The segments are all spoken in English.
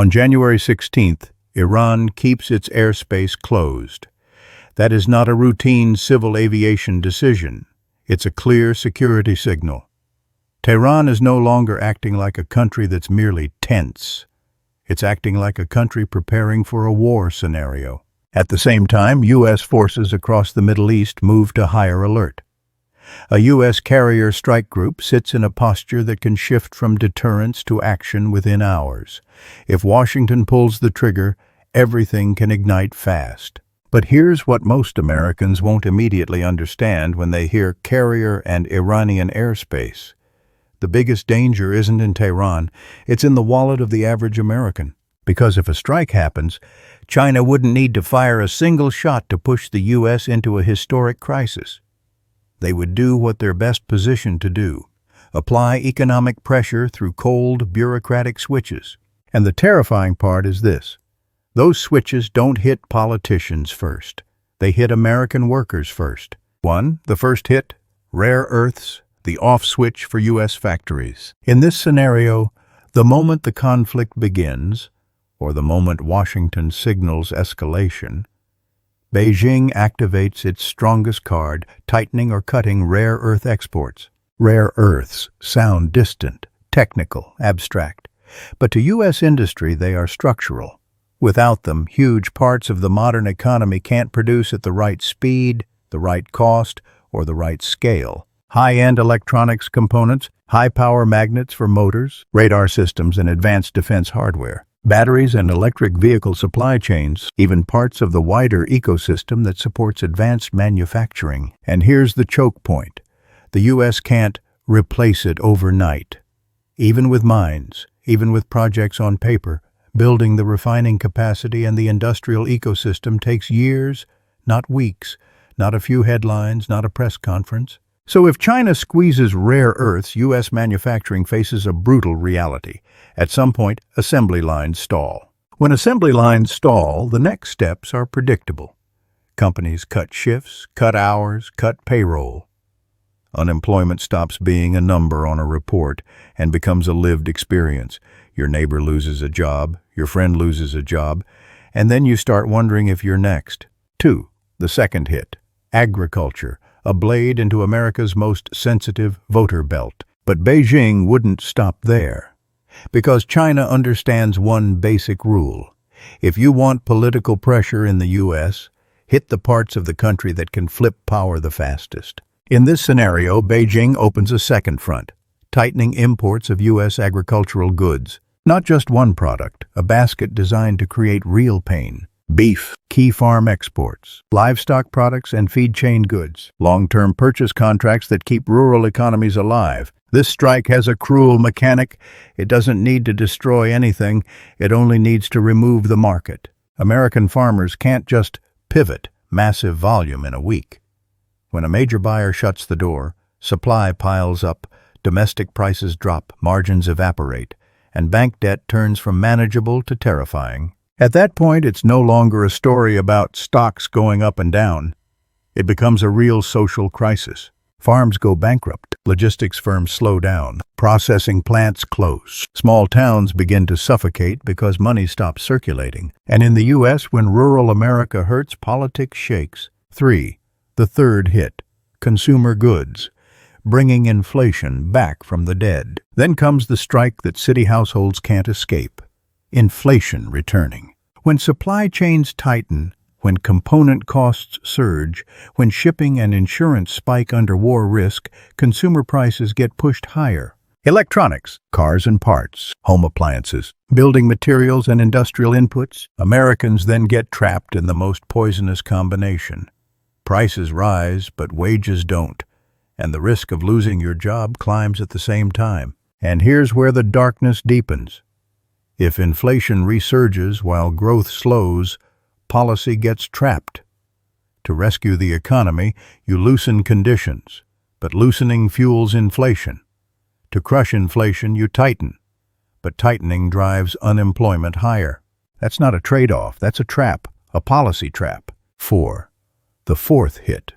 On January 16th, Iran keeps its airspace closed. That is not a routine civil aviation decision. It's a clear security signal. Tehran is no longer acting like a country that's merely tense. It's acting like a country preparing for a war scenario. At the same time, U.S. forces across the Middle East move to higher alert. A U.S. carrier strike group sits in a posture that can shift from deterrence to action within hours. If Washington pulls the trigger, everything can ignite fast. But here's what most Americans won't immediately understand when they hear carrier and Iranian airspace. The biggest danger isn't in Tehran, it's in the wallet of the average American. Because if a strike happens, China wouldn't need to fire a single shot to push the U.S. into a historic crisis. They would do what they're best positioned to do: apply economic pressure through cold, bureaucratic switches. And the terrifying part is this: those switches don't hit politicians first. They hit American workers first. The first hit: rare earths, the off switch for U.S. factories. In this scenario, the moment the conflict begins, or the moment Washington signals escalation, Beijing activates its strongest card, tightening or cutting rare earth exports. Rare earths sound distant, technical, abstract, but to U.S. industry they are structural. Without them, huge parts of the modern economy can't produce at the right speed, the right cost, or the right scale. High-end electronics components, high-power magnets for motors, radar systems, and advanced defense hardware, batteries and electric vehicle supply chains, even parts of the wider ecosystem that supports advanced manufacturing. And here's the choke point: the U.S. can't replace it overnight. Even with mines, even with projects on paper, building the refining capacity and the industrial ecosystem takes years, not weeks, not a few headlines, not a press conference. So if China squeezes rare earths, U.S. manufacturing faces a brutal reality. At some point, assembly lines stall. When assembly lines stall, the next steps are predictable. Companies cut shifts, cut hours, cut payroll. Unemployment stops being a number on a report and becomes a lived experience. Your neighbor loses a job, your friend loses a job, and then you start wondering if you're next. The second hit: agriculture, a blade into America's most sensitive voter belt. But Beijing wouldn't stop there, because China understands one basic rule: if you want political pressure in the U.S., hit the parts of the country that can flip power the fastest. In this scenario, Beijing opens a second front, tightening imports of U.S. agricultural goods. Not just one product, a basket designed to create real pain. Beef, key farm exports, livestock products and feed chain goods, long-term purchase contracts that keep rural economies alive. This strike has a cruel mechanic. It doesn't need to destroy anything, it only needs to remove the market. American farmers can't just pivot massive volume in a week. When a major buyer shuts the door, supply piles up, domestic prices drop, margins evaporate, and bank debt turns from manageable to terrifying. At that point, it's no longer a story about stocks going up and down. It becomes a real social crisis. Farms go bankrupt, logistics firms slow down, processing plants close. Small towns begin to suffocate because money stops circulating. And in the U.S., when rural America hurts, politics shakes. The third hit: consumer goods, bringing inflation back from the dead. Then comes the strike that city households can't escape: inflation returning. When supply chains tighten, when component costs surge, when shipping and insurance spike under war risk, consumer prices get pushed higher. Electronics, cars and parts, home appliances, building materials and industrial inputs. Americans then get trapped in the most poisonous combination. Prices rise, but wages don't, and the risk of losing your job climbs at the same time. And here's where the darkness deepens. If inflation resurges while growth slows, policy gets trapped. To rescue the economy, you loosen conditions, but loosening fuels inflation. To crush inflation, you tighten, but tightening drives unemployment higher. That's not a trade-off, that's a trap, a policy trap. The fourth hit: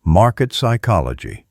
market psychology,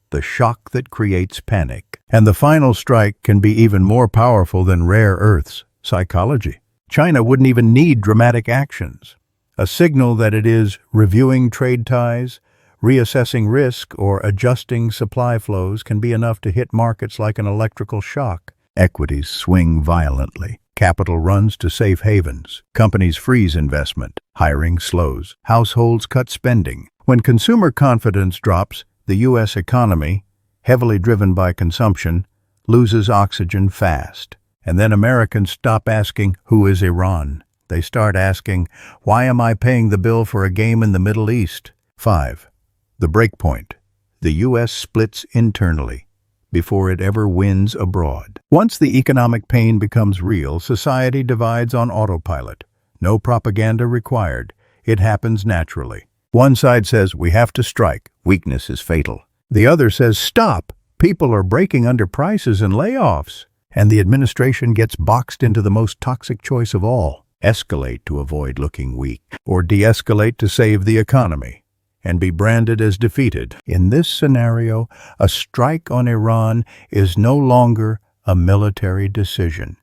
the shock that creates panic. And the final strike can be even more powerful than rare earths: Psychology. China wouldn't even need dramatic actions. A signal that it is reviewing trade ties, reassessing risk, or adjusting supply flows can be enough to hit markets like an electrical shock. Equities swing violently. Capital runs to safe havens. Companies freeze investment. Hiring slows. Households cut spending. When consumer confidence drops, the U.S. economy, heavily driven by consumption, loses oxygen fast. And then Americans stop asking, "Who is Iran?" They start asking, "Why am I paying the bill for a game in the Middle East?" 5. The breakpoint. The U.S. splits internally before it ever wins abroad. Once the economic pain becomes real, society divides on autopilot. No propaganda required. It happens naturally. One side says, "We have to strike. Weakness is fatal." The other says, "Stop. People are breaking under prices and layoffs." And the administration gets boxed into the most toxic choice of all: escalate to avoid looking weak, or de-escalate to save the economy, and be branded as defeated. In this scenario, a strike on Iran is no longer a military decision.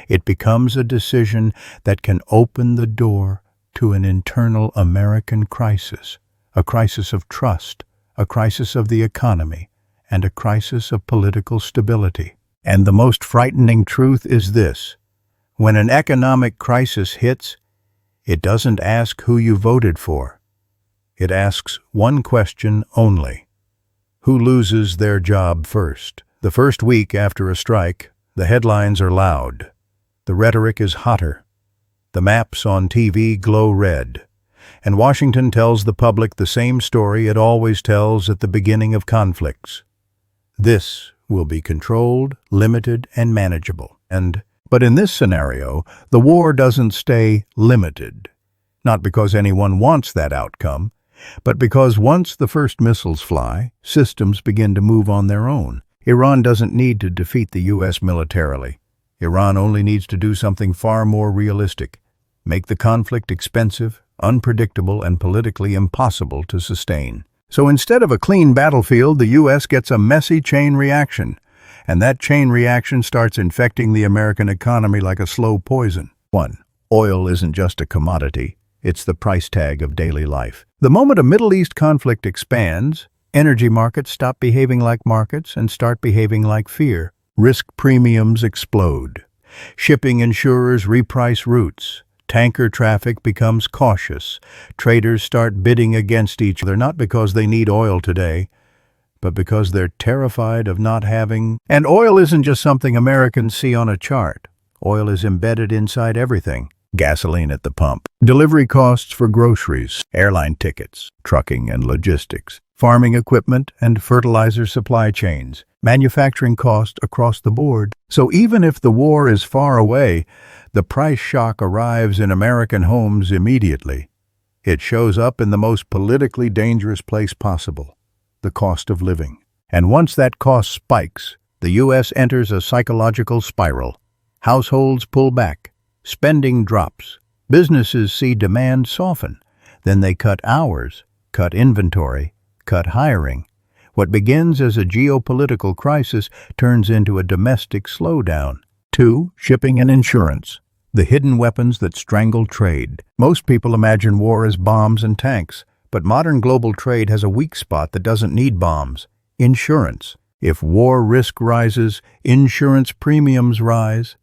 It becomes a decision that can open the door to an internal American crisis, a crisis of trust, a crisis of the economy, and a crisis of political stability. And the most frightening truth is this: when an economic crisis hits, it doesn't ask who you voted for. It asks one question only: who loses their job first? The first week after a strike, the headlines are loud. The rhetoric is hotter. The maps on TV glow red. And Washington tells the public the same story it always tells at the beginning of conflicts. This will be controlled, limited, and manageable. But in this scenario, the war doesn't stay limited. Not because anyone wants that outcome, but because once the first missiles fly, systems begin to move on their own. Iran doesn't need to defeat the U.S. militarily. Iran only needs to do something far more realistic: make the conflict expensive, unpredictable, and politically impossible to sustain. So instead of a clean battlefield, the U.S. gets a messy chain reaction, and that chain reaction starts infecting the American economy like a slow poison. 1. Oil isn't just a commodity, it's the price tag of daily life. The moment a Middle East conflict expands, energy markets stop behaving like markets and start behaving like fear. Risk premiums explode. Shipping insurers reprice routes. Tanker traffic becomes cautious. Traders start bidding against each other, not because they need oil today, but because they're terrified of not having. And oil isn't just something Americans see on a chart. Oil is embedded inside everything. Gasoline at the pump, delivery costs for groceries, airline tickets, trucking and logistics, farming equipment and fertilizer supply chains, manufacturing costs across the board. So even if the war is far away, the price shock arrives in American homes immediately. It shows up in the most politically dangerous place possible: the cost of living. And once that cost spikes, the U.S. enters a psychological spiral. Households pull back. Spending drops. Businesses see demand soften. Then they cut hours, cut inventory, cut hiring. What begins as a geopolitical crisis turns into a domestic slowdown. 2. Shipping and insurance. The hidden weapons that strangle trade. Most people imagine war as bombs and tanks, but modern global trade has a weak spot that doesn't need bombs: insurance. If war risk rises, insurance premiums rise.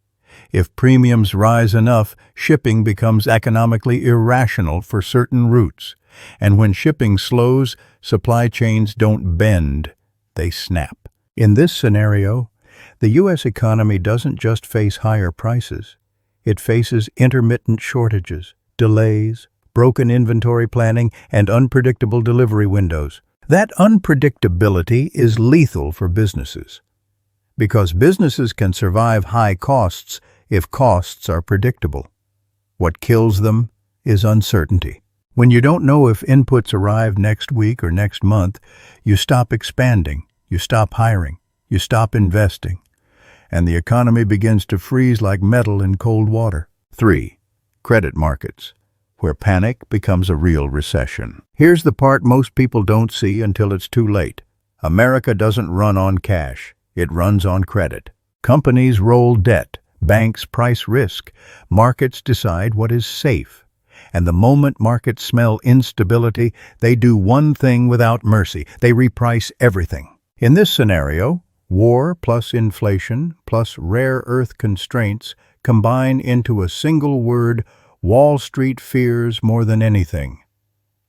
If premiums rise enough, shipping becomes economically irrational for certain routes. And when shipping slows, supply chains don't bend, they snap. In this scenario, the U.S. economy doesn't just face higher prices. It faces intermittent shortages, delays, broken inventory planning, and unpredictable delivery windows. That unpredictability is lethal for businesses, because businesses can survive high costs if costs are predictable. What kills them is uncertainty. When you don't know if inputs arrive next week or next month, you stop expanding, you stop hiring, you stop investing, and the economy begins to freeze like metal in cold water. 3. Credit markets, where panic becomes a real recession. Here's the part most people don't see until it's too late. America doesn't run on cash, it runs on credit. Companies roll debt, Banks price risk. Markets decide what is safe. And the moment markets smell instability, they do one thing without mercy. They reprice everything. In this scenario, war plus inflation plus rare earth constraints combine into a single word Wall Street fears more than anything: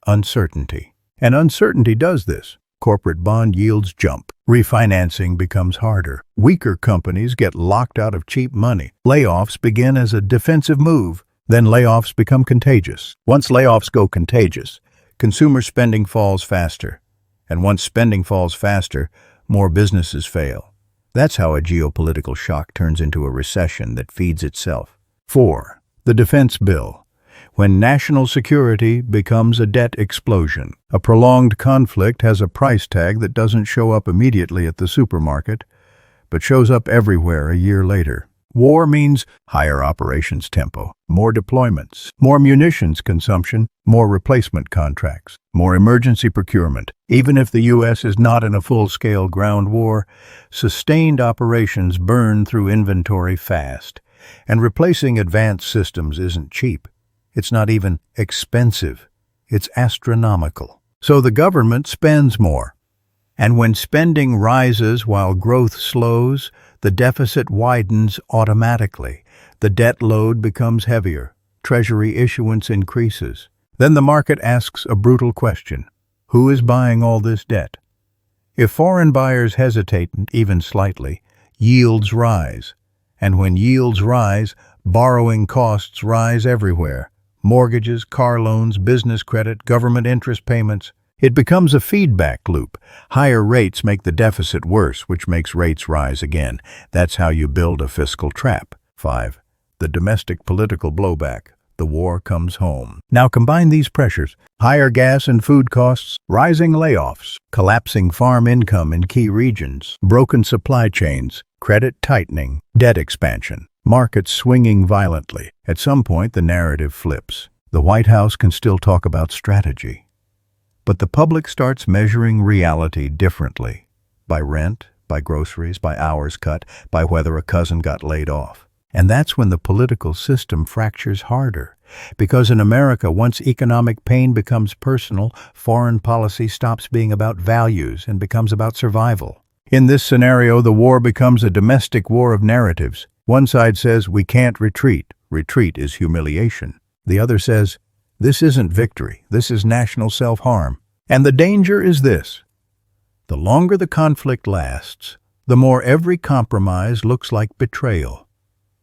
uncertainty. And uncertainty does this. Corporate bond yields jump. Refinancing becomes harder. Weaker companies get locked out of cheap money. Layoffs begin as a defensive move. Then layoffs become contagious. Once layoffs go contagious, consumer spending falls faster. And once spending falls faster, more businesses fail. That's how a geopolitical shock turns into a recession that feeds itself. 4. The defense bill. When national security becomes a debt explosion. A prolonged conflict has a price tag that doesn't show up immediately at the supermarket, but shows up everywhere a year later. War means higher operations tempo, more deployments, more munitions consumption, more replacement contracts, more emergency procurement. Even if the U.S. is not in a full-scale ground war, sustained operations burn through inventory fast, and replacing advanced systems isn't cheap. It's not even expensive. It's astronomical. So the government spends more. And when spending rises while growth slows, the deficit widens automatically. The debt load becomes heavier. Treasury issuance increases. Then the market asks a brutal question: who is buying all this debt? If foreign buyers hesitate even slightly, yields rise. And when yields rise, borrowing costs rise everywhere. Mortgages, car loans, business credit, government interest payments. It becomes a feedback loop. Higher rates make the deficit worse, which makes rates rise again. That's how you build a fiscal trap. 5. The domestic political blowback. The war comes home. Now combine these pressures: higher gas and food costs, rising layoffs, collapsing farm income in key regions, broken supply chains, credit tightening, debt expansion, markets swinging violently. At some point, the narrative flips. The White House can still talk about strategy, but the public starts measuring reality differently. By rent, by groceries, by hours cut, by whether a cousin got laid off. And that's when the political system fractures harder. Because in America, once economic pain becomes personal, foreign policy stops being about values and becomes about survival. In this scenario, the war becomes a domestic war of narratives. One side says, we can't retreat. Retreat is humiliation. The other says, this isn't victory. This is national self-harm. And the danger is this: the longer the conflict lasts, the more every compromise looks like betrayal,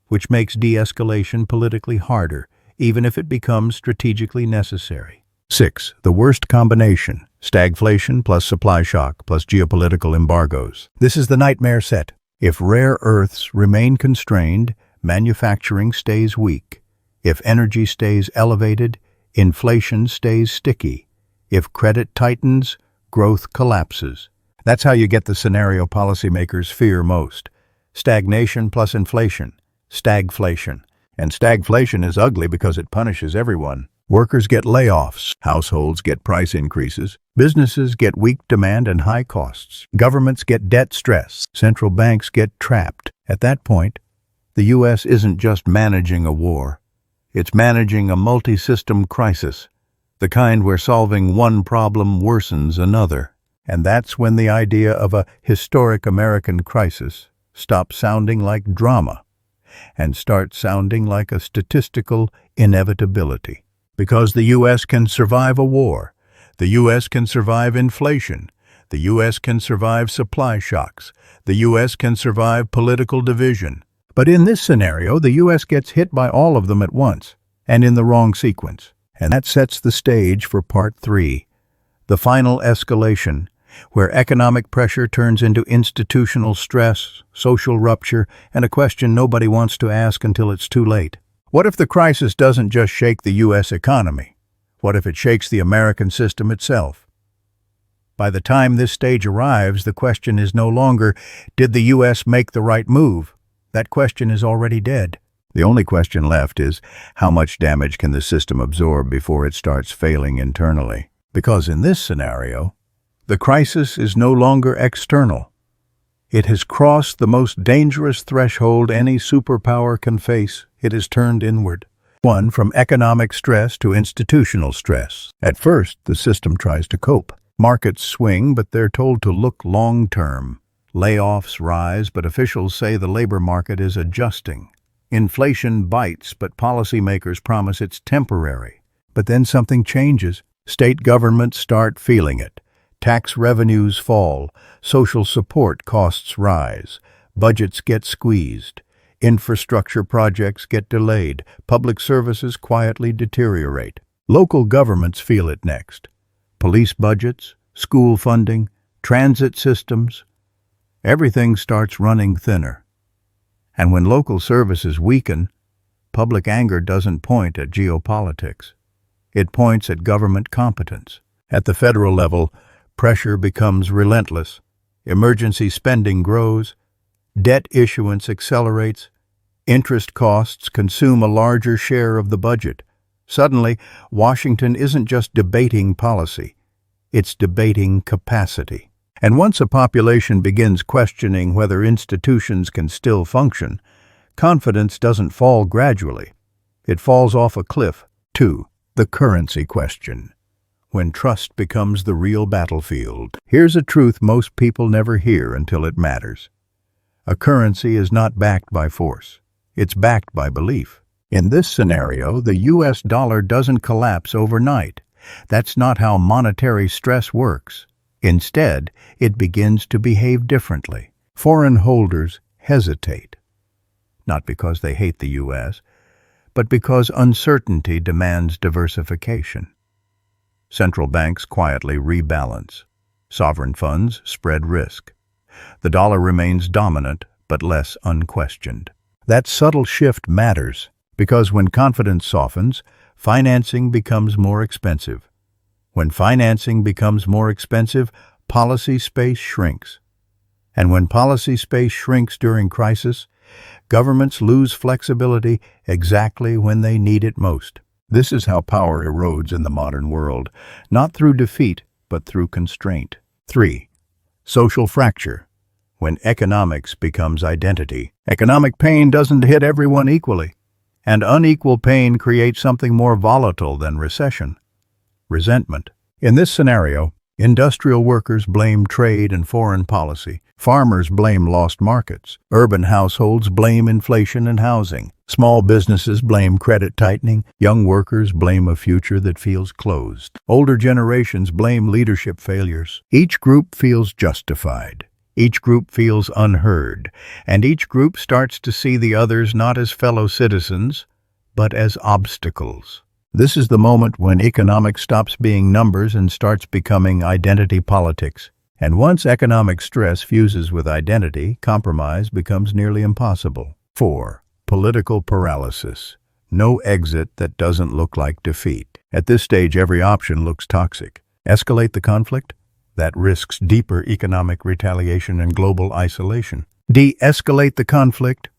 which makes de-escalation politically harder, even if it becomes strategically necessary. 6. The worst combination: stagflation plus supply shock plus geopolitical embargoes. This is the nightmare set. If rare earths remain constrained, manufacturing stays weak. If energy stays elevated, inflation stays sticky. If credit tightens, growth collapses. That's how you get the scenario policymakers fear most. Stagnation plus inflation. Stagflation. And stagflation is ugly because it punishes everyone. Workers get layoffs. Households get price increases. Businesses get weak demand and high costs. Governments get debt stress. Central banks get trapped. At that point, the U.S. isn't just managing a war. It's managing a multi-system crisis, the kind where solving one problem worsens another. And that's when the idea of a historic American crisis stops sounding like drama and starts sounding like a statistical inevitability. Because the U.S. can survive a war, the U.S. can survive inflation, the U.S. can survive supply shocks, the U.S. can survive political division. But in this scenario, the U.S. gets hit by all of them at once, and in the wrong sequence. And that sets the stage for Part 3, the final escalation, where economic pressure turns into institutional stress, social rupture, and a question nobody wants to ask until it's too late. What if the crisis doesn't just shake the U.S. economy? What if it shakes the American system itself? By the time this stage arrives, the question is no longer, did the U.S. make the right move? That question is already dead. The only question left is, how much damage can the system absorb before it starts failing internally? Because in this scenario, the crisis is no longer external. It has crossed the most dangerous threshold any superpower can face. It has turned inward. One, from economic stress to institutional stress. At first, the system tries to cope. Markets swing, but they're told to look long-term. Layoffs rise, but officials say the labor market is adjusting. Inflation bites, but policymakers promise it's temporary. But then something changes. State governments start feeling it. Tax revenues fall, social support costs rise, budgets get squeezed, infrastructure projects get delayed, public services quietly deteriorate. Local governments feel it next. Police budgets, school funding, transit systems, everything starts running thinner. And when local services weaken, public anger doesn't point at geopolitics. It points at government competence. At the federal level, pressure becomes relentless. Emergency spending grows. Debt issuance accelerates. Interest costs consume a larger share of the budget. Suddenly, Washington isn't just debating policy. It's debating capacity. And once a population begins questioning whether institutions can still function, confidence doesn't fall gradually. It falls off a cliff. 2. The currency question. When trust becomes the real battlefield. Here's a truth most people never hear until it matters. A currency is not backed by force. It's backed by belief. In this scenario, the US dollar doesn't collapse overnight. That's not how monetary stress works. Instead, it begins to behave differently. Foreign holders hesitate. Not because they hate the US, but because uncertainty demands diversification. Central banks quietly rebalance. Sovereign funds spread risk. The dollar remains dominant, but less unquestioned. That subtle shift matters, because when confidence softens, financing becomes more expensive. When financing becomes more expensive, policy space shrinks. And when policy space shrinks during crisis, governments lose flexibility exactly when they need it most. This is how power erodes in the modern world, not through defeat, but through constraint. 3. Social fracture. When economics becomes identity. Economic pain doesn't hit everyone equally, and unequal pain creates something more volatile than recession: resentment. In this scenario, industrial workers blame trade and foreign policy. Farmers blame lost markets. Urban households blame inflation and housing. Small businesses blame credit tightening. Young workers blame a future that feels closed. Older generations blame leadership failures. Each group feels justified. Each group feels unheard. And each group starts to see the others not as fellow citizens, but as obstacles. This is the moment when economics stops being numbers and starts becoming identity politics. And once economic stress fuses with identity, compromise becomes nearly impossible. 4. Political paralysis. No exit that doesn't look like defeat. At this stage, every option looks toxic. Escalate the conflict? That risks deeper economic retaliation and global isolation. De-escalate the conflict?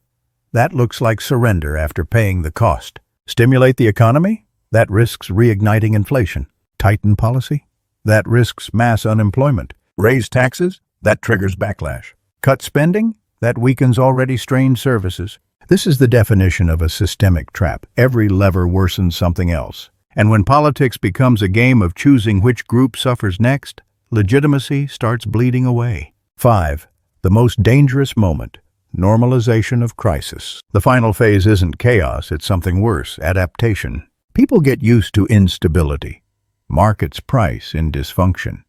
That looks like surrender after paying the cost. Stimulate the economy? That risks reigniting inflation. Tighten policy? That risks mass unemployment. Raise taxes? That triggers backlash. Cut spending? That weakens already strained services. This is the definition of a systemic trap. Every lever worsens something else. And when politics becomes a game of choosing which group suffers next, legitimacy starts bleeding away. 5. The most dangerous moment. Normalization of crisis. The final phase isn't chaos, it's something worse: adaptation. People get used to instability. Markets price in dysfunction.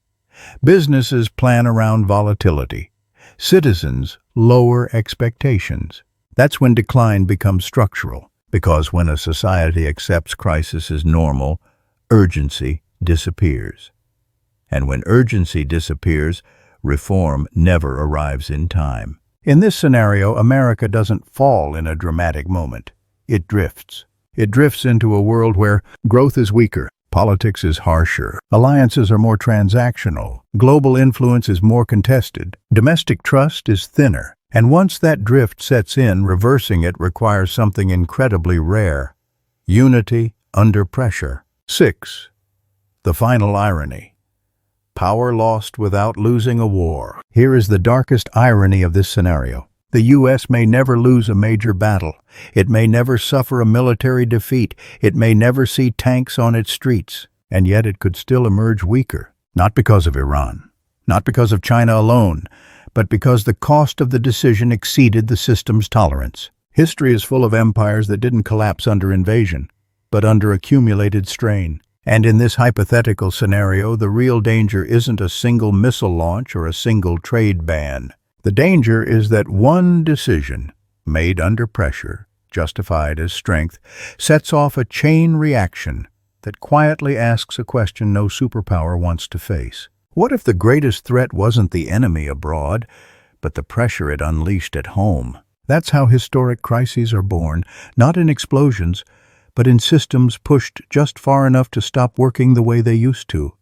Businesses plan around volatility. Citizens lower expectations. That's when decline becomes structural, because when a society accepts crisis as normal, urgency disappears. And when urgency disappears, reform never arrives in time. In this scenario, America doesn't fall in a dramatic moment. It drifts. It drifts into a world where growth is weaker, politics is harsher, alliances are more transactional, global influence is more contested, domestic trust is thinner. And once that drift sets in, reversing it requires something incredibly rare: unity under pressure. 6. The final irony. Power lost without losing a war. Here is the darkest irony of this scenario. The U.S. may never lose a major battle. It may never suffer a military defeat. It may never see tanks on its streets. And yet it could still emerge weaker. Not because of Iran, not because of China alone, but because the cost of the decision exceeded the system's tolerance. History is full of empires that didn't collapse under invasion, but under accumulated strain. And in this hypothetical scenario, the real danger isn't a single missile launch or a single trade ban. The danger is that one decision, made under pressure, justified as strength, sets off a chain reaction that quietly asks a question no superpower wants to face. What if the greatest threat wasn't the enemy abroad, but the pressure it unleashed at home? That's how historic crises are born, not in explosions, but in systems pushed just far enough to stop working the way they used to.